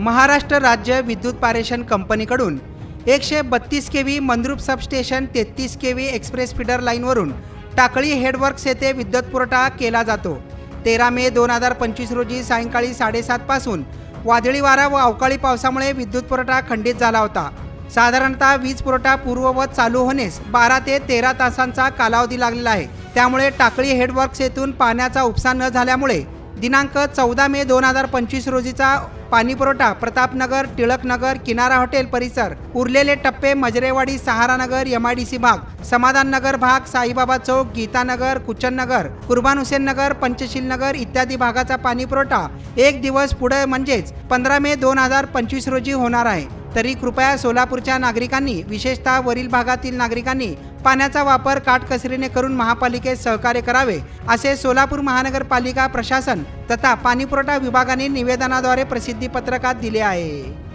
महाराष्ट्र राज्य विद्युत पारेषण कंपनीकडून 132 KV Mandrup substation 33 KV express feeder लाईनवरून टाकळी हेडवर्क्स येथे विद्युत पुरवठा केला जातो। 13 मे 2025 रोजी सायंकाळी 7:30 पासून वादळी वारा व अवकाळी पावसामुळे विद्युत पुरवठा खंडित झाला होता। साधारणतः वीज पुरवठा पूर्ववत चालू होण्यास 12 ते 13 तासांचा कालावधी लागलेला आहे। त्यामुळे टाकळी हेडवर्क्स येथून पाण्याचा उपसा न झाल्यामुळे दिनांक 14 मे 2025 रोजीचा पाणीपुरवठा प्रतापनगर, टिळकनगर, किनारा हॉटेल परिसर, उरलेले टप्पे मजरेवाडी, सहारानगर, MIDC भाग, समाधान नगर भाग, साईबाबा चौक, गीतानगर, कुचननगर, कुर्बान हुसेन नगर, पंचशील नगर इत्यादी भागाचा पाणीपुरवठा एक दिवस पुढे म्हणजेच 15 मे 2025 रोजी होणार आहे। तरी कृपया सोलापूरच्या नागरिकांनी, विशेषतः वरील भागातील नागरिकांनी पाण्याचा वापर काटकसरीने करून महापालिकेस सहकार्य करावे असे सोलापूर महानगरपालिका प्रशासन तथा पाणीपुरवठा विभागाने निवेदनाद्वारे प्रसिद्धी पत्रकात दिले आहे।